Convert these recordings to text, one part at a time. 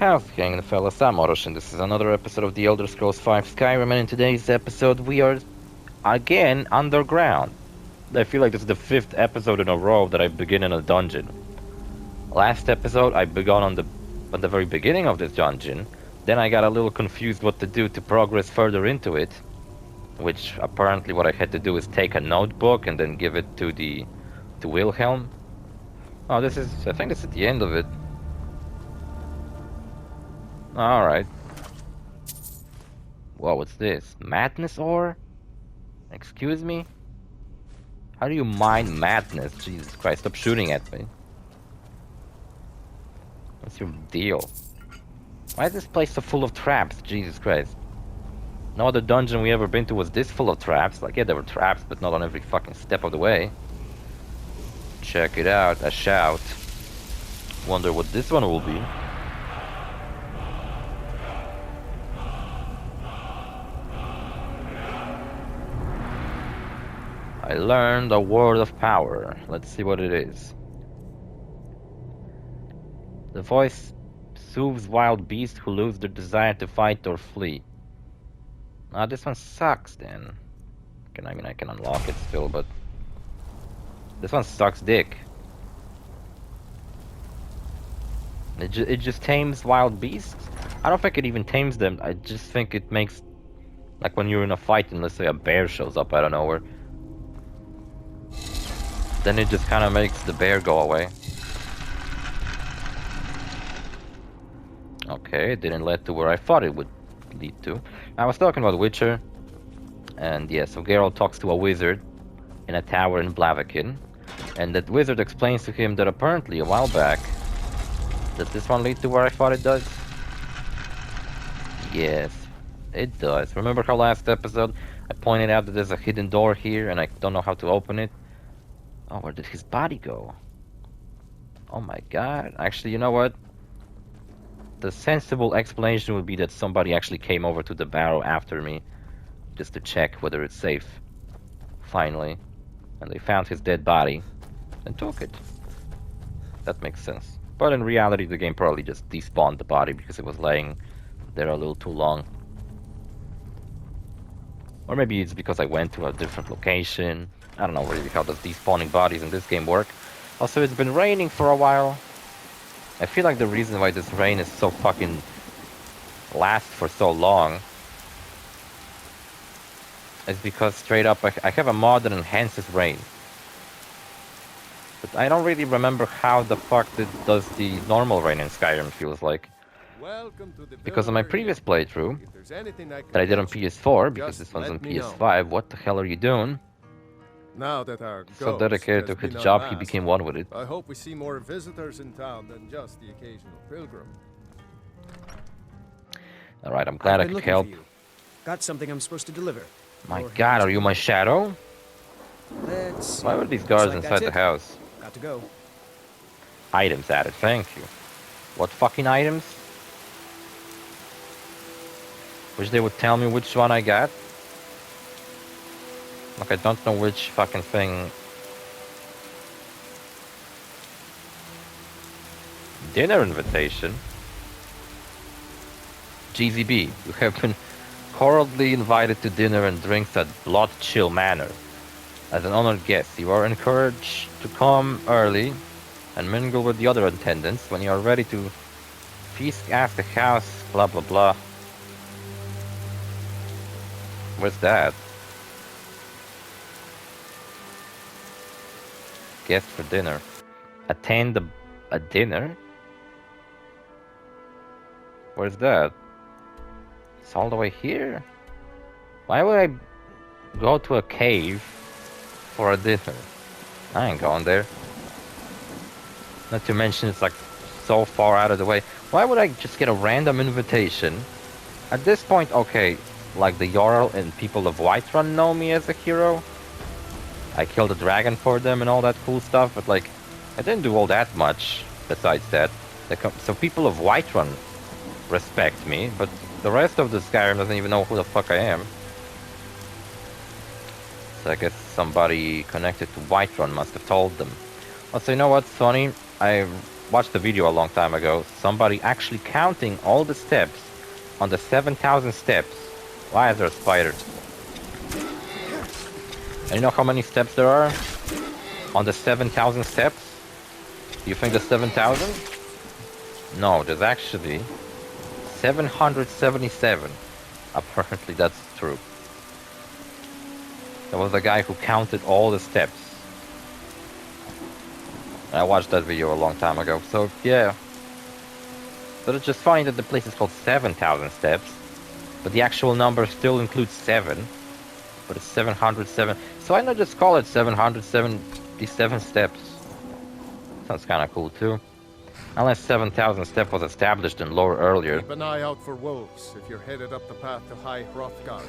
How's it going, fellas? I'm OrosZ, and this is another episode of the Elder Scrolls V Skyrim, and in today's episode we are again underground. I feel like this is the 5th episode in a row that I begin in a dungeon. Last episode I began on the very beginning of this dungeon, then I got a little confused what to do to progress further into it, which apparently what I had to do is take a notebook and then give it to Wilhelm. Oh, I think this is the end of it. Alright. Whoa, what's this? Madness ore? Excuse me? How do you mine madness? Jesus Christ, stop shooting at me. What's your deal? Why is this place so full of traps? Jesus Christ. No other dungeon we ever been to was this full of traps. Like, yeah, there were traps, but not on every fucking step of the way. Check it out, a shout. Wonder what this one will be. I learned a word of power. Let's see what it is. The voice soothes wild beasts who lose their desire to fight or flee. Ah, this one sucks then. I can unlock it still, but this one sucks dick. It just tames wild beasts? I don't think it even tames them. I just think it makes, like when you're in a fight and let's say a bear shows up out of nowhere, then it just kind of makes the bear go away. Okay, it didn't lead to where I thought it would lead to. I was talking about Witcher, and yeah, so Geralt talks to a wizard in a tower in Blaviken, and that wizard explains to him that apparently a while back, does this one lead to where I thought it does? Yes, it does. Remember how last episode I pointed out that there's a hidden door here and I don't know how to open it? Oh, where did his body go? Oh my god. Actually, you know what? The sensible explanation would be that somebody actually came over to the barrow after me just to check whether it's safe. Finally. And they found his dead body and took it. That makes sense. But in reality, the game probably just despawned the body because it was laying there a little too long. Or maybe it's because I went to a different location. I don't know really how does despawning bodies in this game work. Also, it's been raining for a while. I feel like the reason why this rain is so fucking lasts for so long is because straight up I have a mod that enhances rain. But I don't really remember how the fuck does the normal rain in Skyrim feels like. Because on my previous playthrough, that I did on PS4, because this one's on PS5, what the hell are you doing? Now that our So dedicated to his job, he became one with it. I hope we see more visitors in town than just the occasional pilgrim. Alright, I'm glad I could help. Got something I'm supposed to deliver. My god, are you my shadow? Let's Why were these guards inside the house? Got to go. Items added, thank you. What fucking items? Wish they would tell me which one I got. Like, I don't know which fucking thing. Dinner invitation? GZB, you have been cordially invited to dinner and drinks at Blood Chill Manor. As an honored guest, you are encouraged to come early and mingle with the other attendants. When you are ready to feast at the house, blah blah blah. Where's that? Guest for dinner. Attend a dinner? Where's that? It's all the way here? Why would I go to a cave for a dinner? I ain't going there. Not to mention it's like so far out of the way. Why would I just get a random invitation? At this point, okay, like the Jarl and people of Whiterun know me as a hero. I killed a dragon for them and all that cool stuff, but like, I didn't do all that much besides that. So people of Whiterun respect me, but the rest of the Skyrim doesn't even know who the fuck I am. So I guess somebody connected to Whiterun must have told them. Also, you know what's funny? I watched the video a long time ago. Somebody actually counting all the steps on the 7,000 steps. Why is there a spider? And you know how many steps there are on the 7,000 steps? Do you think there's 7,000? No, there's actually 777. Apparently that's true. There was a guy who counted all the steps. I watched that video a long time ago, so yeah. But it's just funny that the place is called 7,000 steps, but the actual number still includes 7. But it's 707. So why not just call it 777 steps? Sounds kind of cool too. Unless 7,000 step was established in lore earlier. Keep an eye out for wolves if you're headed up the path to High Hrothgar.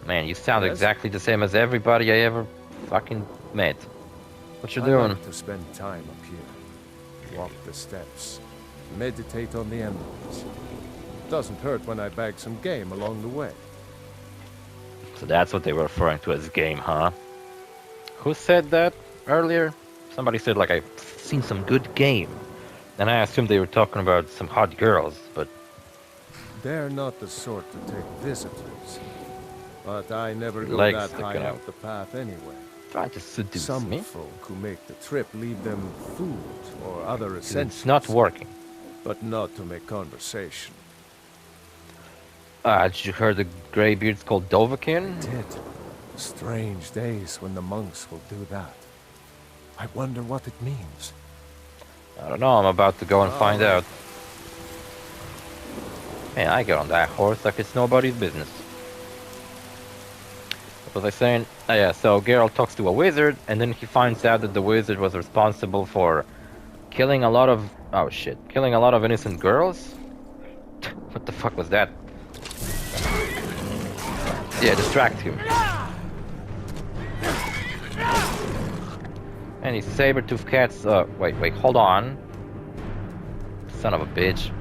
Man, you sound Yes? exactly the same as everybody I ever fucking met. What you I doing? like to spend time up here. Walk the steps. Meditate on the emblems. Doesn't hurt when I bag some game along the way. So that's what they were referring to as game, huh? Who said that earlier? Somebody said like, I've seen some good game. And I assumed they were talking about some hot girls, but They're not the sort to take visitors. But I never go Legs that high sticking out. up the path anyway. trying to seduce Some me. folk who make the trip leave them food or other essentials. It's not working. But not to make conversation. Did you hear the greybeard's called Dovahkiin? Did. Strange days when the monks will do that. I wonder what it means. I don't know, I'm about to go and find out. Man, I get on that horse like it's nobody's business. What was I saying? Oh yeah, so Geralt talks to a wizard, and then he finds out that the wizard was responsible for killing a lot of... oh shit, killing a lot of innocent girls? What the fuck was that? Yeah, distract him. And these saber-toothed cats, wait, hold on. Son of a bitch.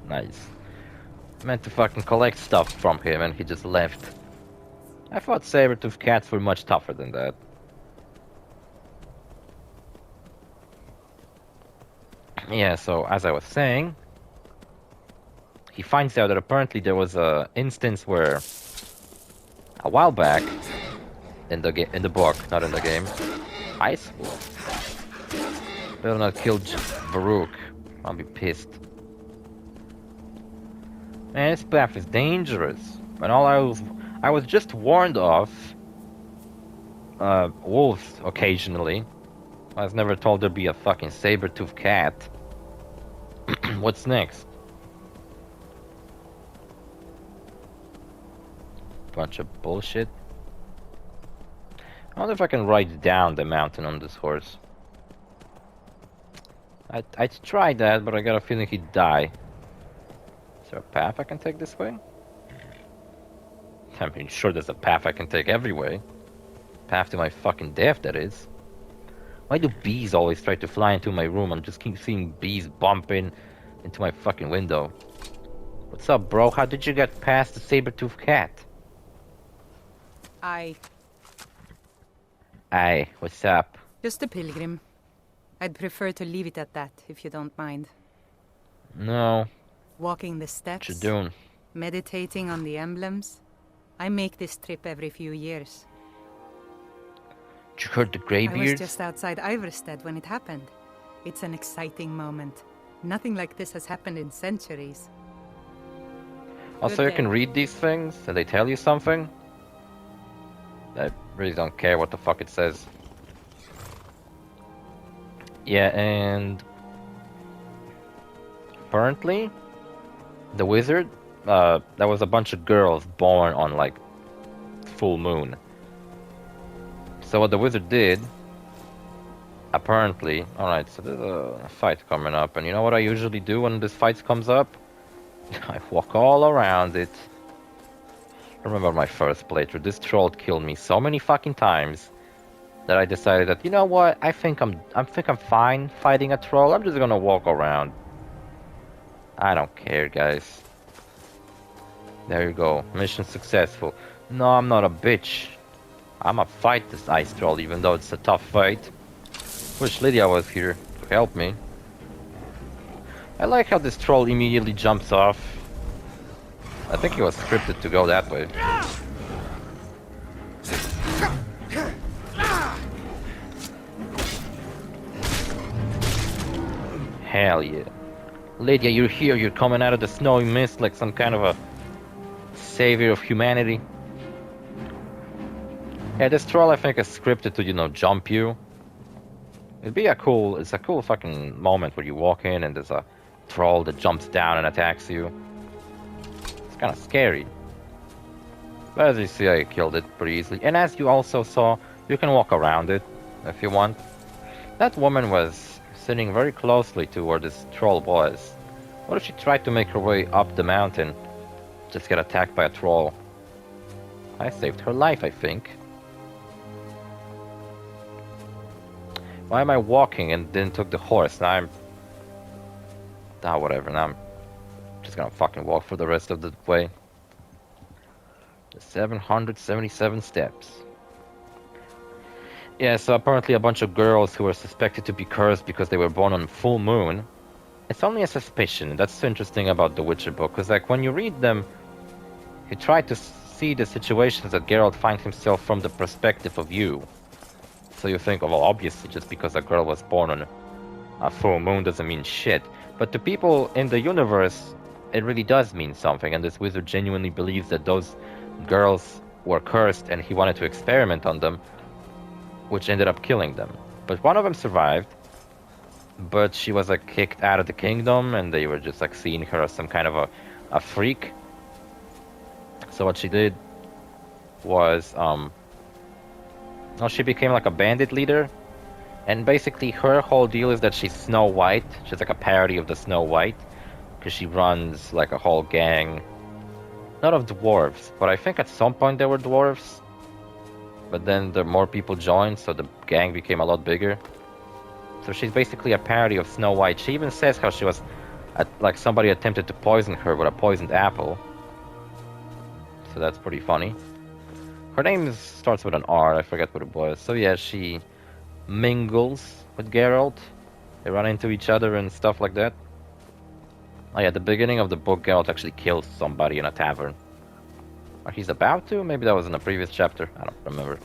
Nice. Meant to fucking collect stuff from him and he just left. I thought saber-toothed cats were much tougher than that. Yeah, so as I was saying, he finds out that apparently there was a instance where a while back in the book, not in the game, Ice better not kill Baruch. I'll be pissed. Man, this path is dangerous. And all I was just warned of wolves occasionally. I was never told there'd be a fucking saber-toothed cat. What's next? Bunch of bullshit. I wonder if I can ride down the mountain on this horse. I'd try that, but I got a feeling he'd die. Is there a path I can take this way? I mean, sure there's a path I can take every way. Path to my fucking death, that is. Why do bees always try to fly into my room? I just keep seeing bees bumping into my fucking window. What's up, bro? How did you get past the saber-toothed cat? Aye, What's up? just a pilgrim. I'd prefer to leave it at that, if you don't mind. No, Walking the steps, what you doing? meditating on the emblems. I make this trip every few years. Did you heard the I was greybeards? just outside Iverstead when it happened. It's an exciting moment. Nothing like this has happened in centuries. Also, Good you can day. read these things and they tell you something. I really don't care what the fuck it says. Yeah, and apparently, the wizard, there was a bunch of girls born on like full moon. So what the wizard did, apparently, alright, so there's a fight coming up, and you know what I usually do when this fight comes up? I walk all around it. I remember my first playthrough, this troll killed me so many fucking times that I decided that, you know what, I think I'm fine fighting a troll, I'm just gonna walk around. I don't care, guys. There you go, mission successful. No, I'm not a bitch. I'ma fight this ice troll even though it's a tough fight. Wish Lydia was here to help me. I like how this troll immediately jumps off. I think he was scripted to go that way. Hell yeah. Lydia, you're here. You're coming out of the snowy mist like some kind of a savior of humanity. Yeah, this troll I think is scripted to, you know, jump you. It's a cool fucking moment where you walk in and there's a troll that jumps down and attacks you. It's kind of scary. But as you see, I killed it pretty easily. And as you also saw, you can walk around it if you want. That woman was sitting very closely to where this troll was. What if she tried to make her way up the mountain? Just get attacked by a troll. I saved her life, I think. Why am I walking and then took the horse? Now I'm... Ah, whatever, now I'm just gonna fucking walk for the rest of the way. The 777 steps. Yeah, so apparently a bunch of girls who were suspected to be cursed because they were born on full moon. It's only a suspicion. That's so interesting about the Witcher book, because like when you read them, you try to see the situations that Geralt finds himself from the perspective of you. So you think, oh, well, obviously just because a girl was born on a full moon doesn't mean shit. But to people in the universe, it really does mean something, and this wizard genuinely believes that those girls were cursed and he wanted to experiment on them, which ended up killing them. But one of them survived, but she was like kicked out of the kingdom and they were just like seeing her as some kind of a freak. So what she did was well, she became like a bandit leader, and basically her whole deal is that she's Snow White. She's like a parody of the Snow White, because she runs like a whole gang, not of dwarves, but I think at some point there were dwarves, but then the more people joined, so the gang became a lot bigger. So she's basically a parody of Snow White. She even says how she was like somebody attempted to poison her with a poisoned apple, so that's pretty funny. Her name starts with an R, I forget what it was. So yeah, she mingles with Geralt. They run into each other and stuff like that. Oh yeah, at the beginning of the book, Geralt actually kills somebody in a tavern. Or he's about to? Maybe that was in a previous chapter. I don't remember.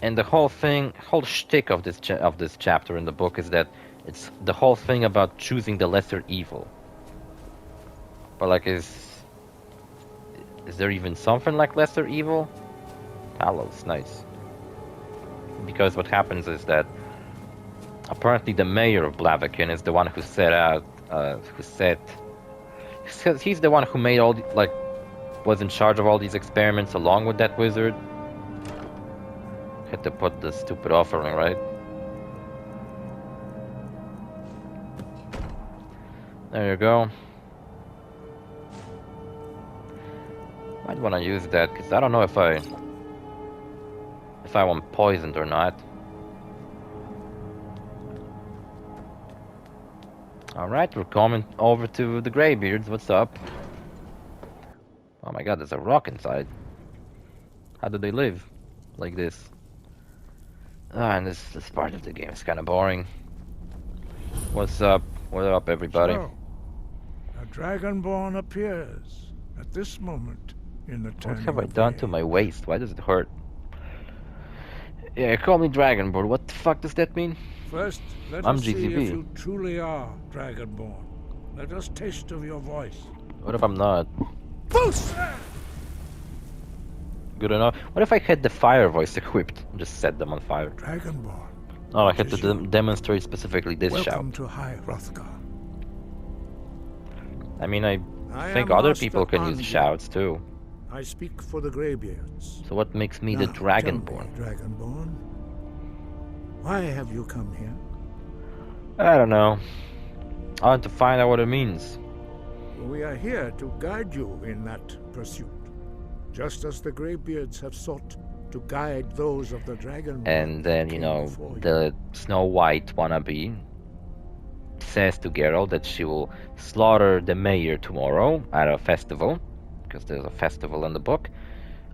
And the whole thing, whole shtick of this chapter in the book is that it's the whole thing about choosing the lesser evil. But like, is there even something like lesser evil? Talos, nice. Because what happens is that apparently the mayor of Blaviken is the one who set out, he's the one who made all was in charge of all these experiments along with that wizard. Had to put the stupid offering, right? There you go. Might want to use that, because I don't know if I want poisoned or not. Alright, we're coming over to the Greybeards. What's up? Oh my god, there's a rock inside. How do they live like this? And this part of the game is kind of boring. What's up? What up, everybody? So, a Dragonborne appears at this moment in the What turning have I of done the to my age. waist? Why does it hurt? Yeah, call me Dragonborne. What the fuck does that mean? First, let I'm us see GZB. if you truly are Dragonborne. Let us taste of your voice. What if I'm not? Boos! Good enough. What if I had the fire voice equipped and just set them on fire? Dragonborne. Oh, I had it to is you. demonstrate specifically this Welcome shout. to High Hrothgar. I mean, I I think am other Master people can use Andy. shouts too. I speak for the Greybeards. So what makes me the Now, Dragonborne? tell me, Dragonborne, why have you come here? I don't know. I want to find out what it means. We are here to guide you in that pursuit, just as the Greybeards have sought to guide those of the Dragonborne. And then, you came know, before you. the Snow White wannabe says to Geralt that she will slaughter the mayor tomorrow at a festival, because there's a festival in the book.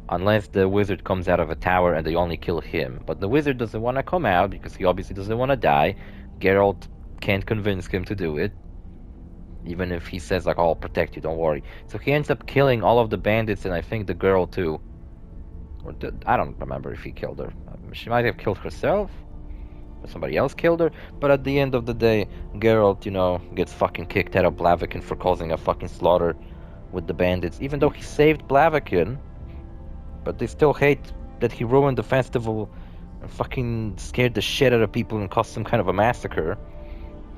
unless the wizard comes out of a tower and they only kill him. But the wizard doesn't want to come out because he obviously doesn't want to die. Geralt can't convince him to do it, even if he says like, "Oh, I'll protect you, don't worry." So he ends up killing all of the bandits and I think the girl too. I don't remember if he killed her. She might have killed herself, or somebody else killed her. But at the end of the day, Geralt, you know, gets fucking kicked out of Blaviken for causing a fucking slaughter with the bandits, even though he saved Blaviken. But they still hate that he ruined the festival and fucking scared the shit out of people and caused some kind of a massacre.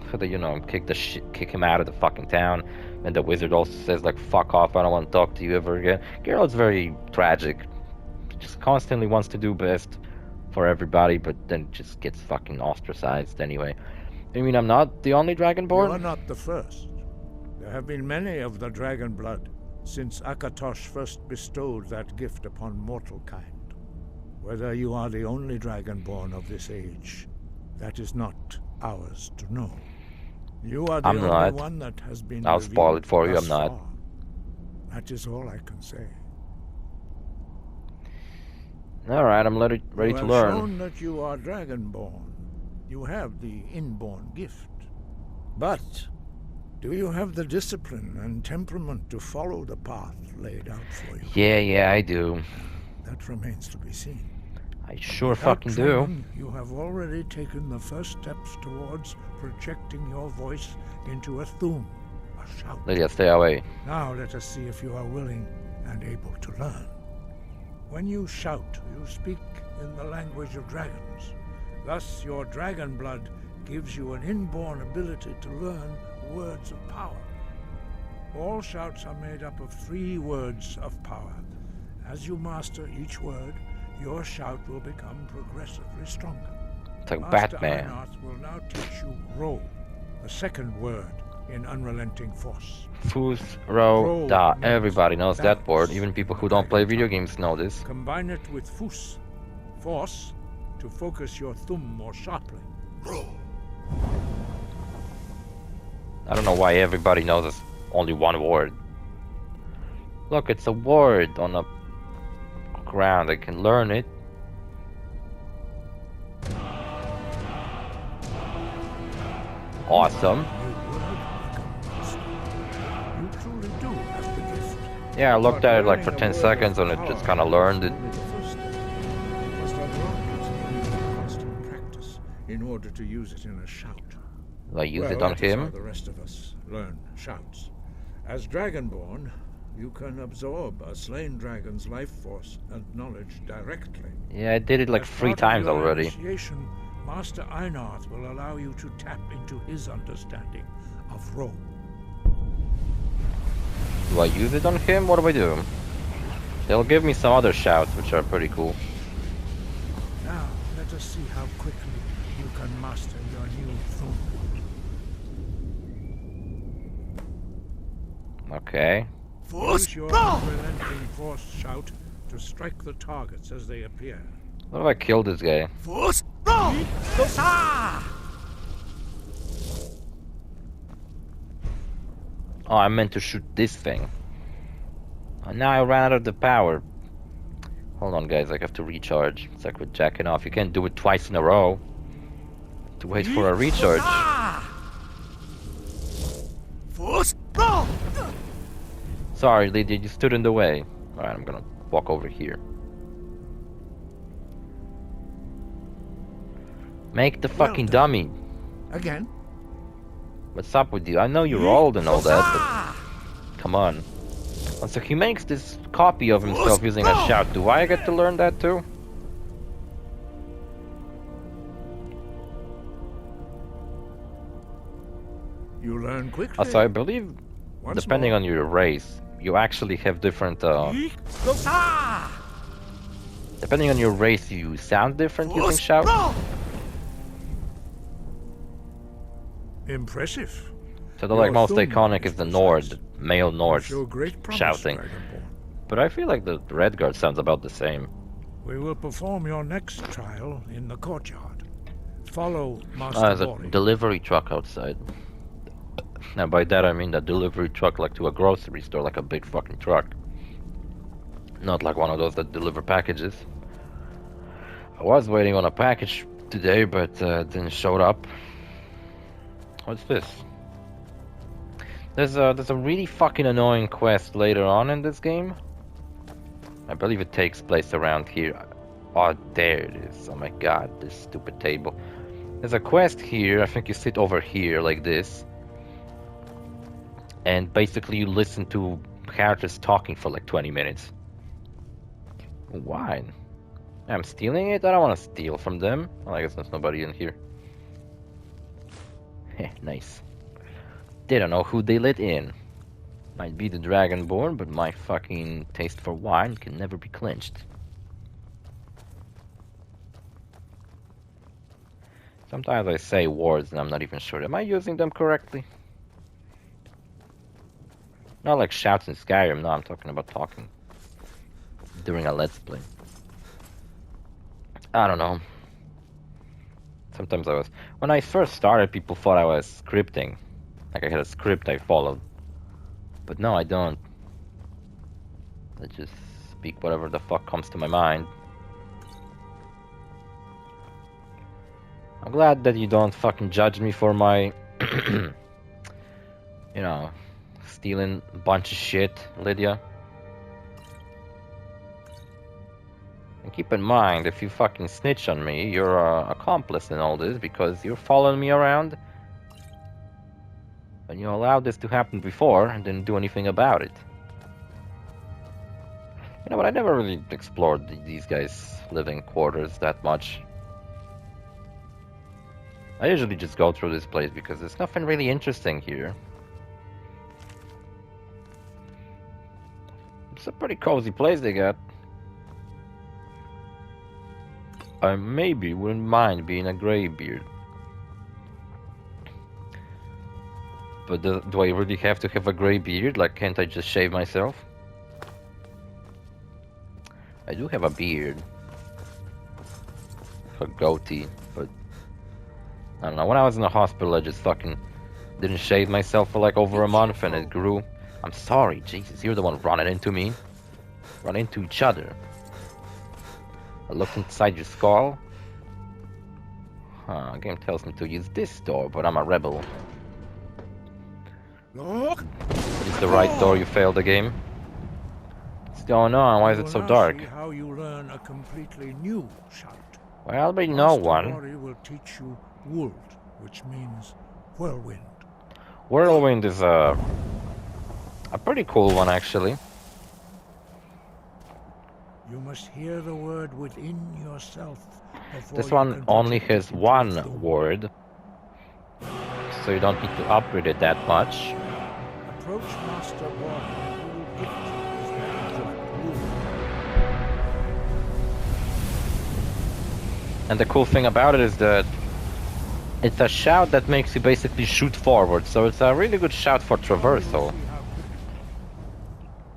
So they, you know, kick him out of the fucking town. And the wizard also says like, "Fuck off, I don't want to talk to you ever again." Geralt's very tragic. He just constantly wants to do best for everybody, but then just gets fucking ostracized anyway. I mean, I'm not the only You Dragonborn. are not the first. There have been many of the dragon blood since Akatosh first bestowed that gift upon mortal kind. Whether you are the only Dragonborn of this age, that is not ours to know. You are the I'm only not. one that has been I'll spoil revealed it for you, thus I'm not. far. That is all I can say. Alright, I'm ready You to have learn. shown that you are Dragonborn. You have the inborn gift. But do you have the discipline and temperament to follow the path laid out for you? Yeah, I do. That remains to be seen. I sure Without fucking do. training, you have already taken the first steps towards projecting your voice into a thum, a shout. Lydia, stay away. Now let us see if you are willing and able to learn. When you shout, you speak in the language of dragons. Thus, your dragon blood gives you an inborn ability to learn words of power. All shouts are made up of 3 words of power. As you master each word, your shout will become progressively stronger. It's like Master Batman. Einarth will now teach you Ro, the second word in unrelenting force. Fus, Ro, Da. means Everybody knows that balance word. Even people who don't play video games know this. Combine it with Fus, force, to focus your thumb more sharply. I don't know why everybody knows this only one word. Look, it's a word on a ground. I can learn it. Awesome. New word, become master. You truly do have the gift. Yeah, I looked But at it like for learning a 10 word seconds of and it just power kind of learned it. is only the first step. You must unlock it through constant practice in order to use it in a shout. I use it Well, on that is how him. the rest of us learn shouts. As Dragonborn, you can absorb a slain dragon's life force and knowledge directly. Yeah, I did it like As 3 part of times your already. Initiation, Master Einarth will allow you to tap into his understanding of Ro. Do I use it on him? What do I do? They'll give me some other shouts, which are pretty cool. Now, let us see how quickly you can master your new thum. Okay. Use your unrelenting force shout to strike the targets as they appear. What if I kill this guy? Oh, I meant to shoot this thing. Oh, now I ran out of the power. Hold on, guys. I have to recharge. It's like with jacking off. You can't do it twice in a row. To wait for a recharge. Sorry, Lydia. You stood in the way. Alright, I'm gonna walk over here. Make the Well fucking done. dummy. Again? What's up with you? I know you're old and all that, but come on. Oh, so he makes this copy of himself using a shout. Do I get to learn that too? You learn quickly. Also, I believe, Once depending more. on your race, you actually have different. Depending on your race, you sound different using shout. Impressive. So the like Your most thumb iconic is is the precise. Nord, male You Nords. show great promise, shouting. Dragonborn. But I feel like the Redguard sounds about the same. We will perform your next trial in the courtyard. Follow Master There's a Bori. delivery truck outside. Now by that I mean a delivery truck like to a grocery store, like a big fucking truck. Not like one of those that deliver packages. I was waiting on a package today, but didn't show up. What's this? There's a really fucking annoying quest later on in this game. I believe it takes place around here. Oh, there it is. Oh my god, this stupid table. There's a quest here. I think you sit over here like this. And basically you listen to characters talking for like 20 minutes. Why? I'm stealing it? I don't want to steal from them. Well, I guess there's nobody in here. Heh, nice. They don't know who they let in. Might be the Dragonborne, but my fucking taste for wine can never be quenched. Sometimes I say words and I'm not even sure. Am I using them correctly? Not like shouts in Skyrim. No, I'm talking about talking during a let's play. I don't know. Sometimes I was... When I first started, people thought I was scripting. Like I had a script I followed. But no, I don't. I just speak whatever the fuck comes to my mind. I'm glad that you don't fucking judge me for my... you know, stealing a bunch of shit, Lydia. And keep in mind, if you fucking snitch on me, you're an accomplice in all this because you're following me around. And you allowed this to happen before and didn't do anything about it. You know, but I never really explored these guys' living quarters that much. I usually just go through this place because there's nothing really interesting here. It's a pretty cozy place they got. I maybe wouldn't mind being a greybeard. But do I really have to have a grey beard? Like, can't I just shave myself? I do have a beard. A goatee, but... I don't know, when I was in the hospital I just fucking didn't shave myself for like over a month and it grew. I'm sorry, Jesus, you're the one running into me. Run into each other. I looked inside your skull. Huh, game tells me to use this door, but I'm a rebel. Is the right door you failed the game? What's going on? Why is it so dark? See how you learn a completely new shout. Well, we know Master one. Bori will teach you Wold, which means whirlwind. Whirlwind is a pretty cool one, actually. You must hear the word within yourself before This you one can only project has it into one its doom. word, so you don't need to upgrade it that much. Approach Master Bori and he will gift you his knowledge of Wold. And the cool thing about it is that it's a shout that makes you basically shoot forward, so it's a really good shout for traversal.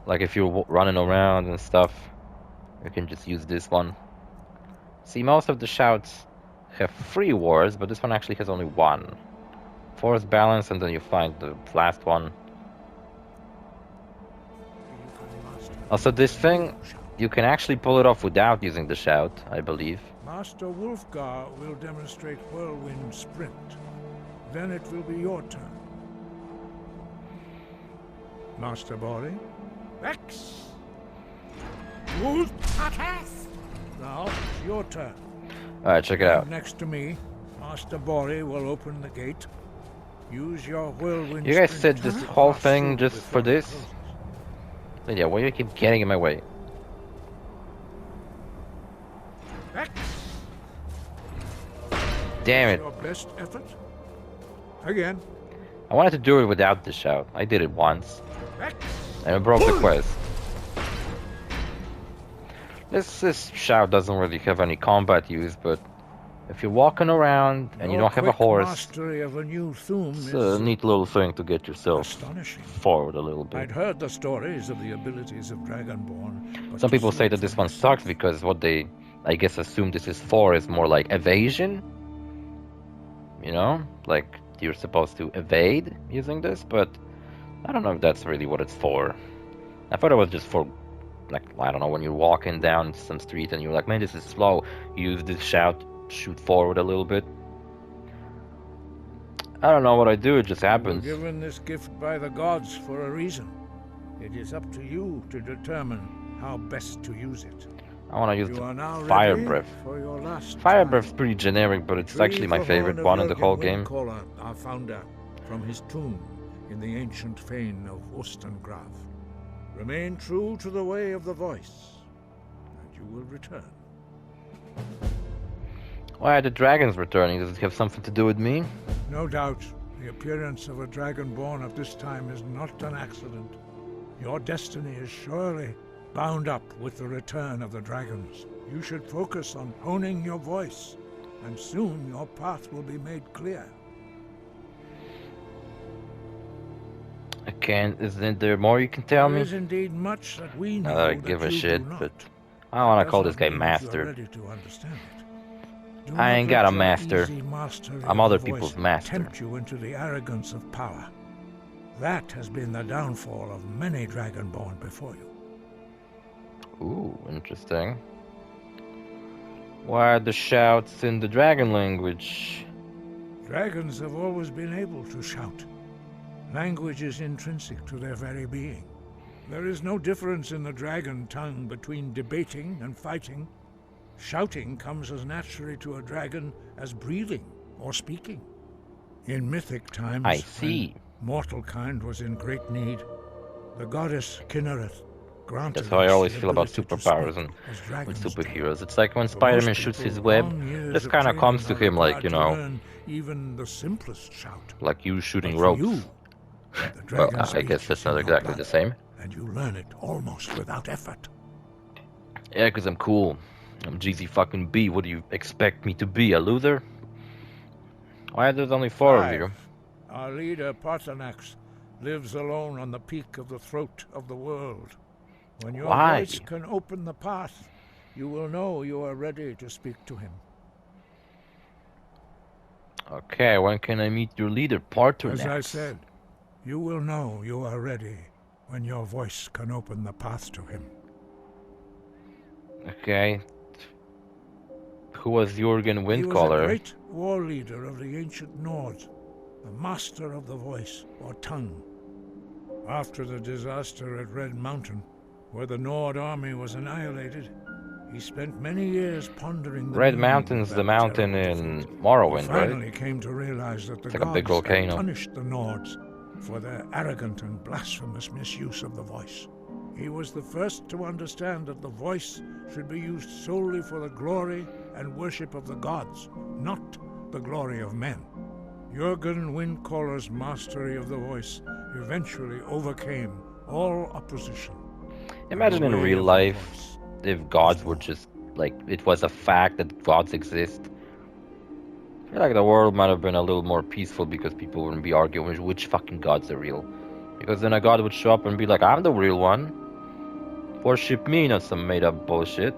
Like if you're running around and stuff, you can just use this one. See, most of the shouts have 3 words, but this one actually has only 1. Force balance, and then you find the last one. Also, this thing, you can actually pull it off without using the shout, I believe. Master Hrothgar will demonstrate whirlwind sprint. Then it will be your turn. Master Bori, X. Wold. Now it's your turn. Alright, check it out. Next to me, Master Bori will open the gate. Use your whirlwind. You guys sprint said this to whole pass thing through just for before it this? closes. Lydia, why do you keep getting in my way? X. Damn it. Your best effort. Again. I wanted to do it without the shout. I did it once. X. And it broke the quest. This shout doesn't really have any combat use, but if you're walking around and you Your don't have a quick horse, mastery of a new theme it's is a neat little thing to get yourself astonishing. forward a little bit. I'd heard the stories of the abilities of Dragonborne. but Some to people see say it that for this one myself- sucks because what they, I guess, assume this is for is more like evasion. You know? Like, you're supposed to evade using this, but I don't know if that's really what it's for. I thought it was just for Like, I don't know, when you're walking down some street and you're like, man, this is slow. You use this shout, shoot forward a little bit. I don't know what I do, it just happens. You were given this gift by the gods for a reason. It is up to you to determine how best to use it. I want to use You are now the fire ready breath. for your last Fire time. breath's pretty generic, but it's actually my Retrieve the favorite horn one of in the whole Jurgen game. Windcaller, our founder, from his tomb in the ancient fane of Ostengraf. Remain true to the way of the voice, and you will return. Why are the dragons returning? Does it have something to do with me? No doubt, the appearance of a Dragonborne at this time is not an accident. Your destiny is surely bound up with the return of the dragons. You should focus on honing your voice, and soon your path will be made clear. Isn't there more you can tell There me? is indeed much that we know Not that I that give a you shit, do not. but I don't want to Does call not this guy mean that you are master. ready to understand it. Do I not ain't let got a your master. easy mastery I'm of other the people's voice master. tempt you into the arrogance of power. That has been the downfall of many Dragonborn before you. Ooh, interesting. Why are the shouts in the dragon language? Dragons have always been able to shout. Language is intrinsic to their very being. There is no difference in the dragon tongue between debating and fighting. Shouting comes as naturally to a dragon as breathing or speaking. In mythic times, I see. when mortal kind was in great need, the goddess Kinnereth granted That's how I us always the feel about ability to superpowers speak and as with dragons do. superheroes. It's like when For Spider-Man most shoots his people, web, long years this of kind of training comes to are him like, required you to know, learn even the simplest shout. like you shooting But for ropes. you, the Well, dragon I speech guess is that's in not your exactly blood, the same. and you learn it almost without effort. Yeah, because I'm cool. I'm GZ fucking B. What do you expect me to be, a loser? Why are there only 4 of you? Our leader, Parthenax, lives alone on the peak of the throat of the world. When your Why? voice can open the path, you will know you are ready to speak to him. Okay, when can I meet your leader, Parthenax? As I said, you will know you are ready when your voice can open the path to him. Okay. Who was Jurgen He was a Windcaller? great war leader of the ancient Nords, the master of the voice, or tongue. After the disaster at Red Mountain, where the Nord army was annihilated, he spent many years pondering the Red meaning of Mountain's that the mountain terrible in defeat. Morrowind, He right? finally came to realize that the It's like a big gods had volcano. punished the Nords for their arrogant and blasphemous misuse of the voice. He was the first to understand that the voice should be used solely for the glory and worship of the gods, not the glory of men. Jurgen Windcaller's mastery of the voice eventually overcame all opposition. Imagine in The way real of the life, voice. if gods were just, like, it was a fact that gods exist. I feel like the world might have been a little more peaceful because people wouldn't be arguing which fucking gods are real. Because then a god would show up and be like, I'm the real one. Worship me, not some made up bullshit.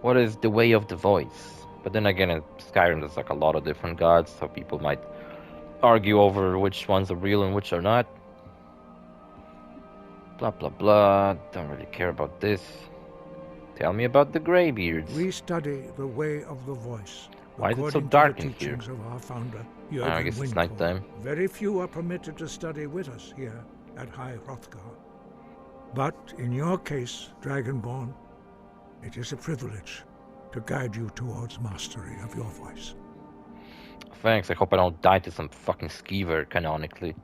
What is the way of the voice? But then again, in Skyrim there's like a lot of different gods, so people might argue over which ones are real and which are not. Blah blah blah, don't really care about this. Tell me about the Greybeards. We study the way of the voice. Why is it so according to dark the in here? teachings of our founder, I Jurgen guess it's Windcaller. nighttime. Very few are permitted to study with us here at High Hrothgar. But in your case, Dragonborn, it is a privilege to guide you towards mastery of your voice. Thanks, I hope I don't die to some fucking skeever, canonically.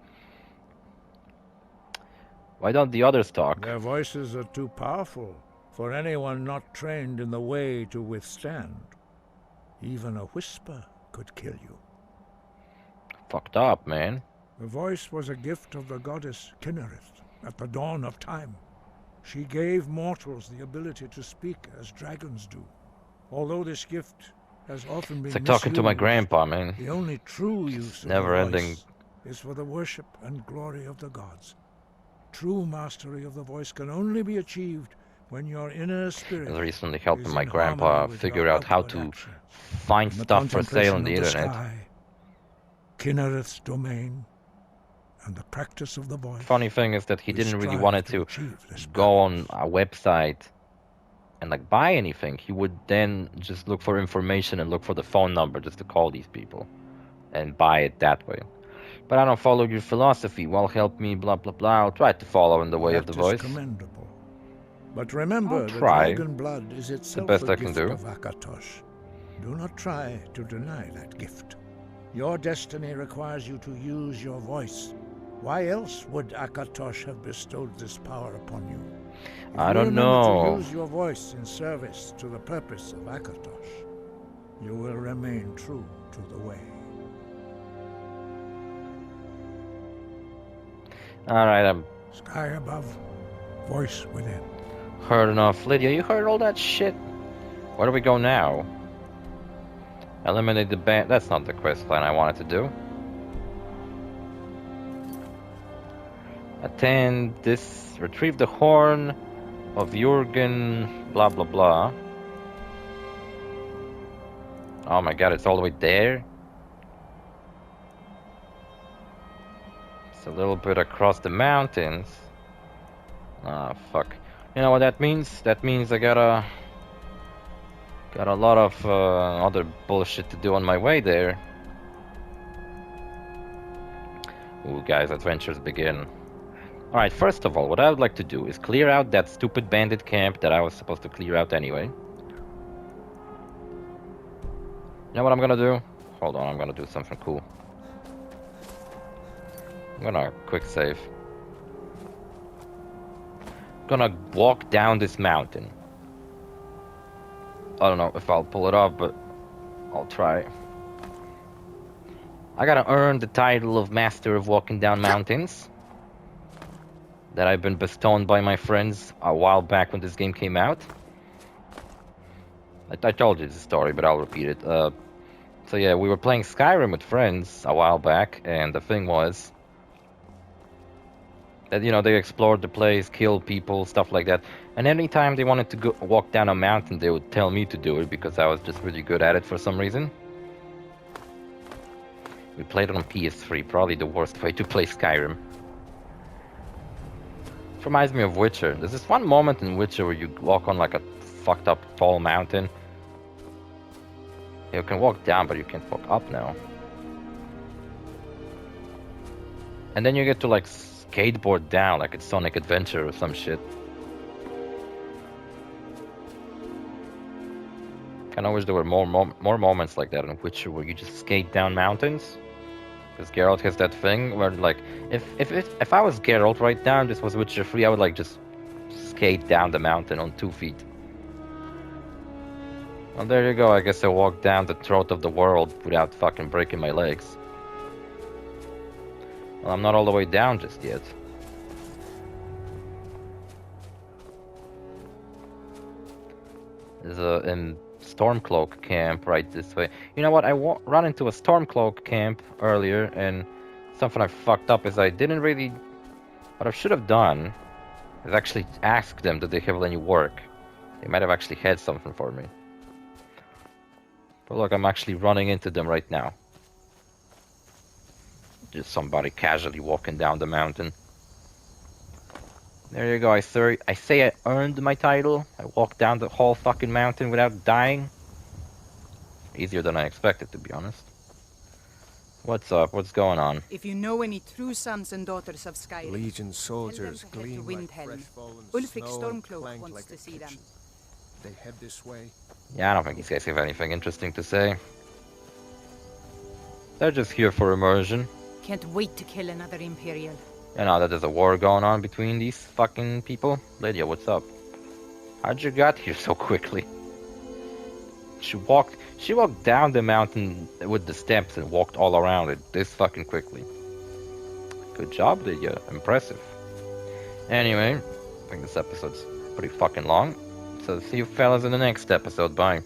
Why don't the others talk? Their voices are too powerful for anyone not trained in the way to withstand. Even a whisper could kill you. Fucked up, man. The voice was a gift of the goddess Kinnereth at the dawn of time. She gave mortals the ability to speak as dragons do. Although this gift has often been It's like talking to my misused, grandpa, man. the only true use of never the ending. voice is for the worship and glory of the gods. True mastery of the voice can only be achieved when your inner spirit I was recently helping is my in grandpa harmony with figure your out how outward to action. find In the stuff for sale on contemplation the of internet. sky, Kinnereth's domain, and the practice of the voice. Funny thing is that he we didn't really strive wanted to achieve this go on balance. a website and like buy anything. He would then just look for information and look for the phone number just to call these people and buy it that way. But I don't follow your philosophy. Well, help me, blah blah blah. I'll try to follow in the way of the That is voice. commendable. But remember, I'll the try. dragon blood is itself best a I can gift do. of Akatosh. Do not try to deny that gift. Your destiny requires you to use your voice. Why else would Akatosh have bestowed this power upon you? If I you don't remember know. to use your voice in service to the purpose of Akatosh, you will remain true to the way. Alright, I'm Sky above, voice within. heard enough. Lydia, you heard all that shit? Where do we go now? Eliminate the band. That's not the quest line I wanted to do. Attend this. Retrieve the horn of Jurgen. Blah blah blah. Oh my god, it's all the way there? It's a little bit across the mountains. Ah, fuck. You know what that means? That means I got a lot of other bullshit to do on my way there. Ooh, guys, adventures begin. Alright, first of all, what I would like to do is clear out that stupid bandit camp that I was supposed to clear out anyway. You know what I'm gonna do? Hold on, I'm gonna do something cool. I'm gonna quick save. Gonna walk down this mountain. I don't know if I'll pull it off, but I'll try. I gotta earn the title of Master of Walking Down Mountains that I've been bestowed by my friends a while back when this game came out. I told you the story, but I'll repeat it. So yeah, we were playing Skyrim with friends a while back, and the thing was that, you know, they explored the place, killed people, stuff like that. And anytime they wanted to go walk down a mountain, they would tell me to do it because I was just really good at it for some reason. We played it on PS3, probably the worst way to play Skyrim. It reminds me of Witcher. There's this one moment in Witcher where you walk on like a fucked up tall mountain. You can walk down, but you can't walk up now. And then you get to like skateboard down like it's Sonic Adventure or some shit. Kinda wish there were more moments like that in Witcher where you just skate down mountains. Because Geralt has that thing where, like, if I was Geralt right now and this was Witcher 3, I would like just skate down the mountain on 2 feet. Well, there you go. I guess I walked down the throat of the world without fucking breaking my legs. Well, I'm not all the way down just yet. There's a Stormcloak camp right this way. You know what? I run into a Stormcloak camp earlier, and something I fucked up is I didn't really... What I should have done is actually ask them did they have any work. They might have actually had something for me. But look, I'm actually running into them right now. Just somebody casually walking down the mountain. There you go, I say I earned my title. I walked down the whole fucking mountain without dying. Easier than I expected, to be honest. What's up? What's going on? If you know any true sons and daughters of Skyrim, Legion soldiers to head to gleam like Windhelm. fresh fallen Ulfric snow and Stormcloak clank wants like to a see them. kitchen. They head this way. Yeah, I don't think these guys have anything interesting to say. They're just here for immersion. Can't wait to kill another Imperial. You know that there's a war going on between these fucking people. Lydia, what's up? How'd you get here so quickly? She walked down the mountain with the steps and walked all around it this fucking quickly. Good job, Lydia. Impressive. Anyway, I think this episode's pretty fucking long. So see you fellas in the next episode. Bye.